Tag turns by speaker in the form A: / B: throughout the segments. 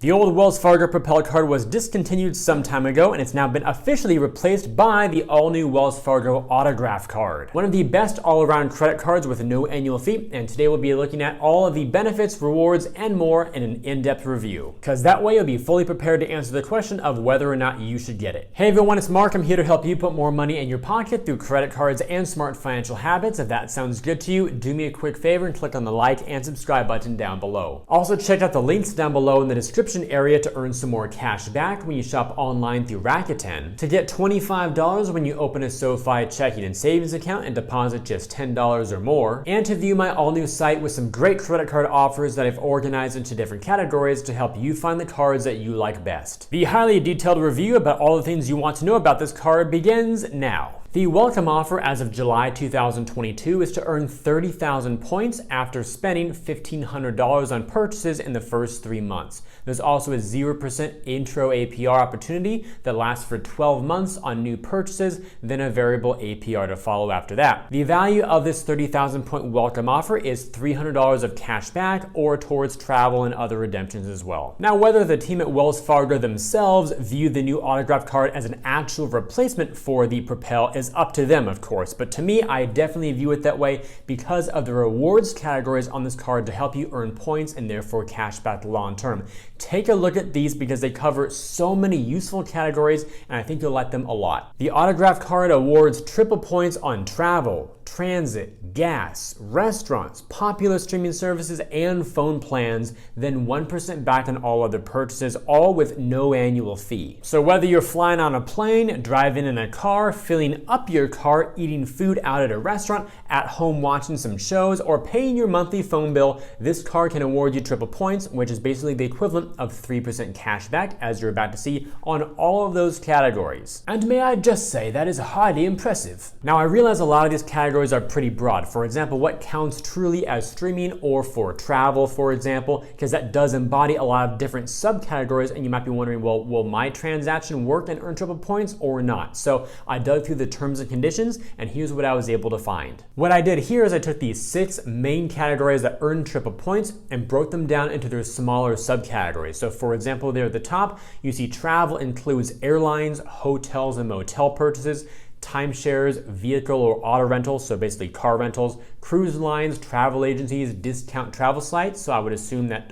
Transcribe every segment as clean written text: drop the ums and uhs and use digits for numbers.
A: The old Wells Fargo Propel card was discontinued some time ago, and it's now been officially replaced by the all-new Wells Fargo Autograph Card. One of the best all-around credit cards with no annual fee, and today we'll be looking at all of the benefits, rewards, and more in an in-depth review. Because that way you'll be fully prepared to answer the question of whether or not you should get it. Hey everyone, it's Mark. I'm here to help you put more money in your pocket through credit cards and smart financial habits. If that sounds good to you, do me a quick favor and click on the like and subscribe button down below. Also check out the links down below in the description area to earn some more cash back when you shop online through Rakuten, to get $25 when you open a SOFI checking and savings account and deposit just $10 or more, and to view my all-new site with some great credit card offers that I've organized into different categories to help you find the cards that you like best. The highly detailed review about all the things you want to know about this card begins now. The welcome offer as of July 2022 is to earn 30,000 points after spending $1,500 on purchases in the first 3 months. There's also a 0% intro APR opportunity that lasts for 12 months on new purchases, then a variable APR to follow after that. The value of this 30,000 point welcome offer is $300 of cash back or towards travel and other redemptions as well. Now, whether the team at Wells Fargo themselves view the new autograph card as an actual replacement for the Propel is up to them, of course, but to me, I definitely view it that way because of the rewards categories on this card to help you earn points and therefore cash back long term. Take a look at these because they cover so many useful categories, and I think you'll like them a lot. The autograph card awards triple points on travel, transit, gas, restaurants, popular streaming services, and phone plans, then 1% back on all other purchases, all with no annual fee. So whether you're flying on a plane, driving in a car, filling up your car, eating food out at a restaurant, at home watching some shows, or paying your monthly phone bill, this card can award you triple points, which is basically the equivalent of 3% cash back, as you're about to see, on all of those categories. And may I just say, that is highly impressive. Now, I realize a lot of these categories are pretty broad. For example, what counts truly as streaming or for travel, for example, because that does embody a lot of different subcategories, and you might be wondering, well, will my transaction work and earn triple points or not? So I dug through the terms and conditions, and here's what I was able to find. What I did here is I took these 6 main categories that earn triple points and broke them down into their smaller subcategories. So for example, there at the top, you see travel includes airlines, hotels and motel purchases, timeshares, vehicle or auto rentals, so basically car rentals, cruise lines, travel agencies, discount travel sites, so I would assume that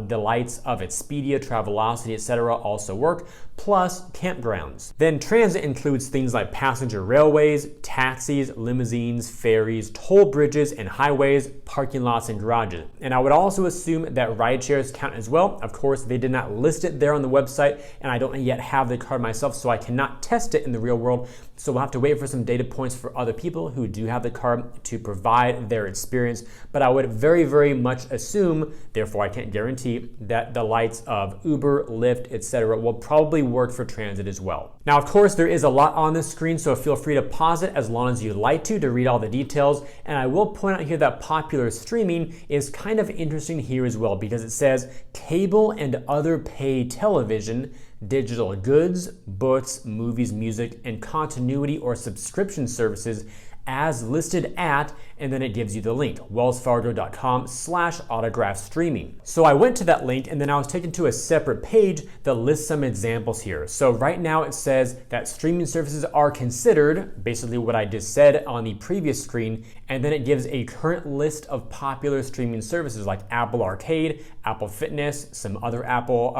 A: the likes of Expedia, Travelocity, etc. also work, plus campgrounds. Then transit includes things like passenger railways, taxis, limousines, ferries, toll bridges and highways, parking lots and garages. And I would also assume that ride shares count as well. Of course, they did not list it there on the website, and I don't yet have the card myself, so I cannot test it in the real world. So we'll have to wait for some data points for other people who do have the card to provide their experience. But I would very, very much assume, therefore I can't guarantee, that the likes of Uber, Lyft, etc. will probably work for transit as well. Now, of course, there is a lot on this screen, so feel free to pause it as long as you'd like to read all the details. And I will point out here that popular streaming is kind of interesting here as well, because it says cable and other pay television, digital goods, books, movies, music, and continuity or subscription services as listed at, and then it gives you the link, wellsfargo.com/autograph streaming. So I went to that link and then I was taken to a separate page that lists some examples here. So right now it says that streaming services are considered, basically what I just said on the previous screen, and then it gives a current list of popular streaming services like Apple Arcade, Apple Fitness, some other Apple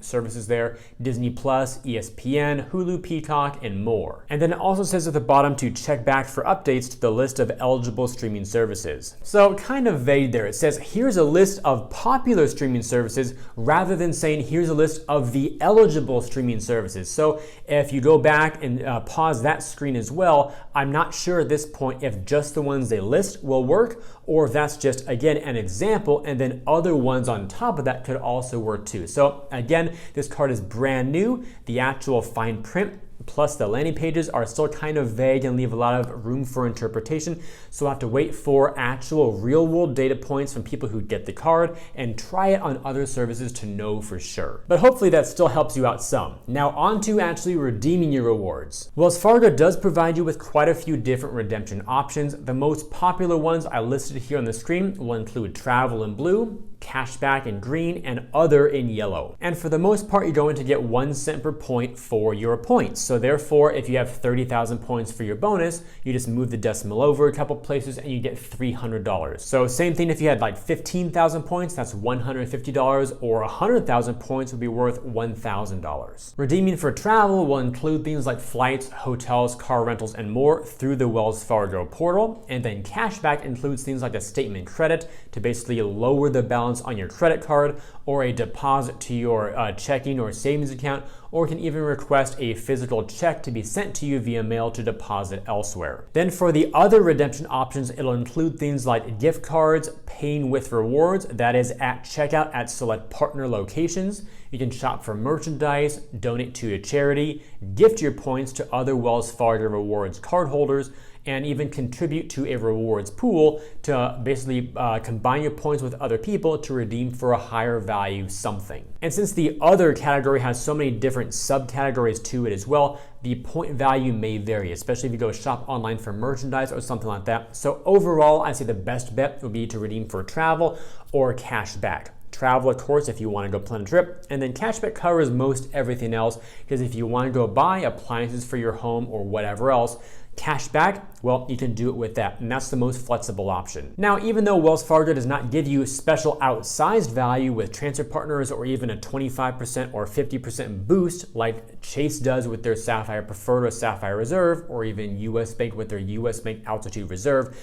A: services there, Disney Plus, ESPN, Hulu, Peacock, and more. And then it also says at the bottom to check back for updates to the list of eligible streaming services. So kind of vague there. It says here's a list of popular streaming services rather than saying here's a list of the eligible streaming services. So if you go back and pause that screen as well, I'm not sure at this point if just the ones they list will work or if that's just, again, an example and then other ones on top of that could also work too. So again, this card is brand new. The actual fine print plus the landing pages are still kind of vague and leave a lot of room for interpretation. So we'll have to wait for actual real world data points from people who get the card and try it on other services to know for sure. But hopefully that still helps you out some. Now on to actually redeeming your rewards. Wells Fargo does provide you with quite a few different redemption options. The most popular ones I listed here on the screen will include travel in blue, cashback in green, and other in yellow. And for the most part, you're going to get 1 cent per point for your points. So therefore, if you have 30,000 points for your bonus, you just move the decimal over a couple places and you get $300. So same thing if you had like 15,000 points, that's $150, or 100,000 points would be worth $1,000. Redeeming for travel will include things like flights, hotels, car rentals, and more through the Wells Fargo portal. And then cashback includes things like a statement credit to basically lower the balance on your credit card, or a deposit to your checking or savings account, or can even request a physical check to be sent to you via mail to deposit elsewhere. Then for the other redemption options, it'll include things like gift cards, paying with rewards, that is at checkout at select partner locations. You can shop for merchandise, donate to a charity, gift your points to other Wells Fargo Rewards cardholders, and even contribute to a rewards pool to basically combine your points with other people to redeem for a higher value something. And since the other category has so many different subcategories to it as well, the point value may vary, especially if you go shop online for merchandise or something like that. So overall, I say the best bet would be to redeem for travel or cash back. Travel, of course, if you want to go plan a trip, and then cashback covers most everything else, because if you want to go buy appliances for your home or whatever else, cashback, well, you can do it with that, and that's the most flexible option. Now, even though Wells Fargo does not give you special outsized value with transfer partners or even a 25% or 50% boost like Chase does with their Sapphire Preferred or Sapphire Reserve, or even US Bank with their US Bank Altitude Reserve,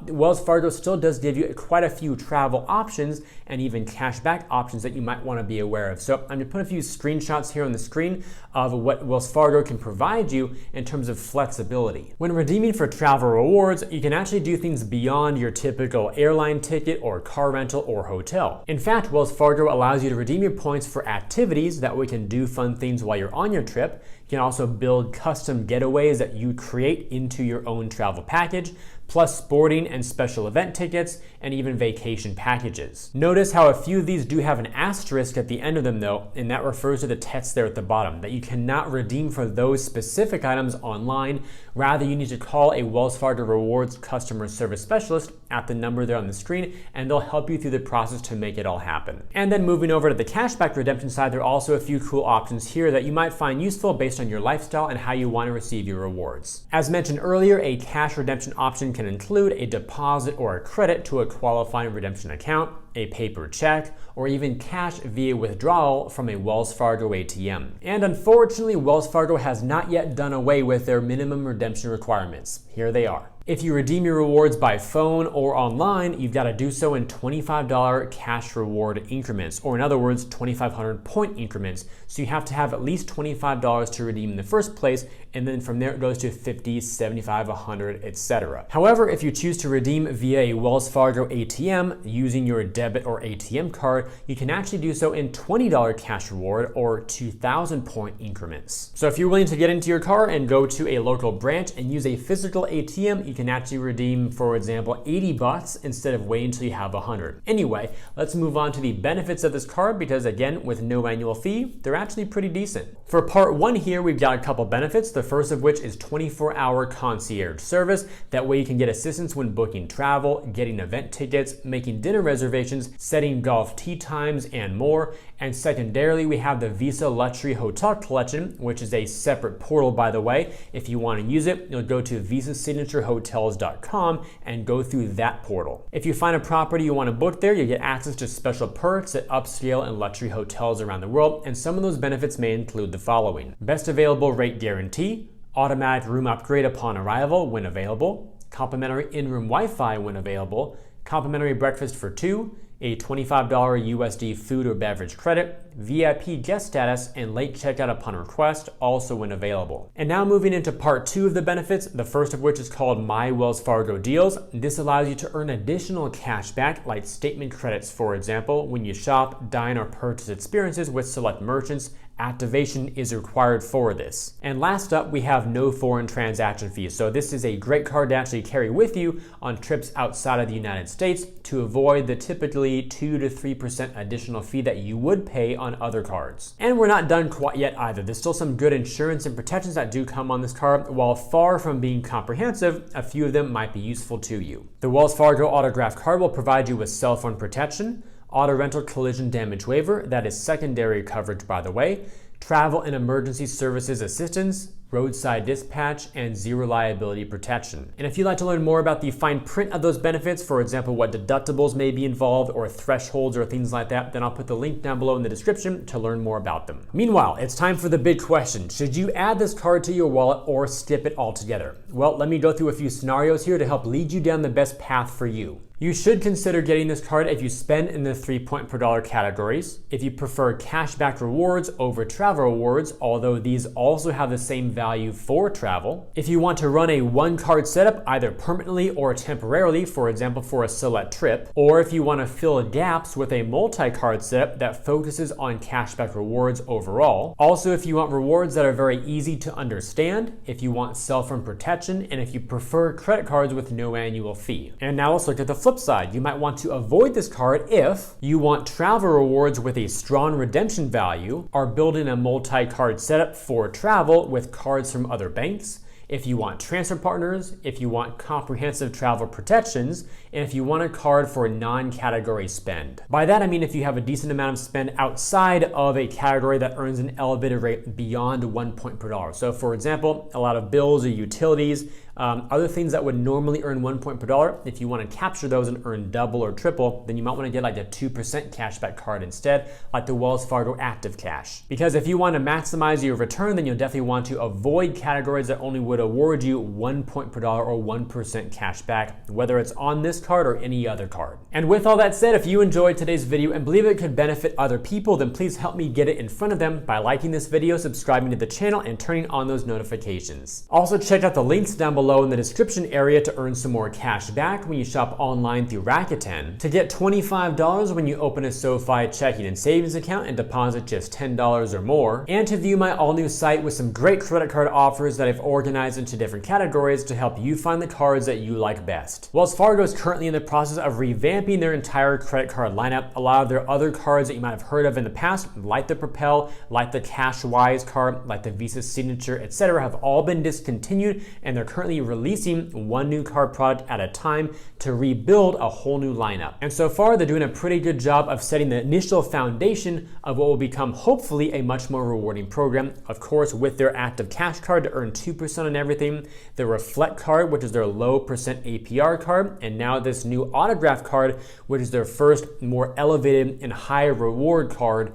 A: Wells Fargo still does give you quite a few travel options and even cashback options that you might want to be aware of. So I'm going to put a few screenshots here on the screen of what Wells Fargo can provide you in terms of flexibility. When redeeming for travel rewards, you can actually do things beyond your typical airline ticket or car rental or hotel. In fact, Wells Fargo allows you to redeem your points for activities that we can do fun things while you're on your trip. You can also build custom getaways that you create into your own travel package, plus sporting and special event tickets, and even vacation packages. Notice how a few of these do have an asterisk at the end of them though, and that refers to the text there at the bottom, that you cannot redeem for those specific items online. Rather, you need to call a Wells Fargo Rewards customer service specialist at the number there on the screen, and they'll help you through the process to make it all happen. And then moving over to the cashback redemption side, there are also a few cool options here that you might find useful based on your lifestyle and how you want to receive your rewards. As mentioned earlier, a cash redemption option can include a deposit or a credit to a qualifying redemption account, a paper check, or even cash via withdrawal from a Wells Fargo ATM. And unfortunately, Wells Fargo has not yet done away with their minimum redemption requirements. Here they are. If you redeem your rewards by phone or online, you've got to do so in $25 cash reward increments, or in other words, 2,500 point increments. So you have to have at least $25 to redeem in the first place, and then from there it goes to 50, 75, 100, etc. However, if you choose to redeem via a Wells Fargo ATM using your debit or ATM card, you can actually do so in $20 cash reward or 2,000 point increments. So if you're willing to get into your car and go to a local branch and use a physical ATM, you can actually redeem, for example, 80 bucks instead of waiting until you have 100. Anyway, let's move on to the benefits of this card, because again, with no annual fee, they're actually pretty decent. For part one here, we've got a couple benefits, the first of which is 24-hour concierge service. That way you can get assistance when booking travel, getting event tickets, making dinner reservations, setting golf tee times, and more. And secondarily, we have the Visa Luxury Hotel Collection, which is a separate portal, by the way. If you want to use it, you'll go to VisaSignatureHotels.com and go through that portal. If you find a property you want to book there, you get access to special perks at upscale and luxury hotels around the world, and some of those benefits may include the following: best available rate guarantee, automatic room upgrade upon arrival when available, complimentary in-room Wi-Fi when available, complimentary breakfast for two, a $25 USD food or beverage credit, VIP guest status, and late checkout upon request, also when available. And now moving into part two of the benefits, the first of which is called My Wells Fargo Deals. This allows you to earn additional cash back, like statement credits, for example, when you shop, dine, or purchase experiences with select merchants. Activation is required for this. And last up, we have no foreign transaction fees. So this is a great card to actually carry with you on trips outside of the United States to avoid the typically 2 to 3% additional fee that you would pay on other cards. And we're not done quite yet either. There's still some good insurance and protections that do come on this card. While far from being comprehensive, a few of them might be useful to you. The Wells Fargo Autograph Card will provide you with cell phone protection, auto rental collision damage waiver, that is secondary coverage by the way, travel and emergency services assistance, roadside dispatch, and zero liability protection. And if you'd like to learn more about the fine print of those benefits, for example, what deductibles may be involved or thresholds or things like that, then I'll put the link down below in the description to learn more about them. Meanwhile, it's time for the big question. Should you add this card to your wallet or skip it altogether? Well, let me go through a few scenarios here to help lead you down the best path for you. You should consider getting this card if you spend in the 3 point per dollar categories, if you prefer cashback rewards over travel rewards, although these also have the same value for travel, if you want to run a one card setup either permanently or temporarily, for example for a select trip, or if you want to fill gaps with a multi-card setup that focuses on cashback rewards overall. Also, if you want rewards that are very easy to understand, if you want cell phone protection, and if you prefer credit cards with no annual fee. And now let's look at the flip side. You might want to avoid this card if you want travel rewards with a strong redemption value, are building a multi-card setup for travel with cards from other banks, if you want transfer partners, if you want comprehensive travel protections, and if you want a card for non-category spend. By that I mean if you have a decent amount of spend outside of a category that earns an elevated rate beyond 1 point per dollar. So for example, a lot of bills or utilities, other things that would normally earn 1 point per dollar, if you want to capture those and earn double or triple, then you might want to get like a 2% cashback card instead, like the Wells Fargo Active Cash. Because if you want to maximize your return, then you'll definitely want to avoid categories that only would award you 1 point per dollar or 1% cashback, whether it's on this card or any other card. And with all that said, if you enjoyed today's video and believe it could benefit other people, then please help me get it in front of them by liking this video, subscribing to the channel, and turning on those notifications. Also, check out the links down below in the description area to earn some more cash back when you shop online through Rakuten, to get $25 when you open a SOFI checking and savings account and deposit just $10 or more, and to view my all-new site with some great credit card offers that I've organized into different categories to help you find the cards that you like best. Wells Fargo is currently in the process of revamping their entire credit card lineup. A lot of their other cards that you might have heard of in the past, like the Propel, like the CashWise card, like the Visa Signature, etc., have all been discontinued, and they're currently releasing one new card product at a time to rebuild a whole new lineup. And so far, they're doing a pretty good job of setting the initial foundation of what will become hopefully a much more rewarding program. Of course, with their Active Cash card to earn 2% on everything, the Reflect card, which is their low percent APR card, and now this new Autograph card, which is their first more elevated and higher reward card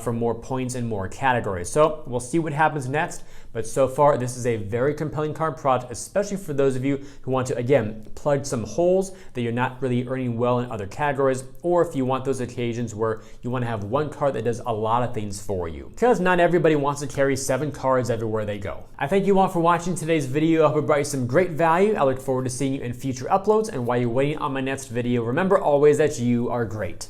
A: for more points and more categories. So we'll see what happens next, but so far this is a very compelling card product, especially for those of you who want to, again, plug some holes that you're not really earning well in other categories, or if you want those occasions where you want to have one card that does a lot of things for you, because not everybody wants to carry 7 cards everywhere they go. I thank you all for watching today's video. I hope it brought you some great value. I look forward to seeing you in future uploads, and while you're waiting on my next video, remember always that you are great.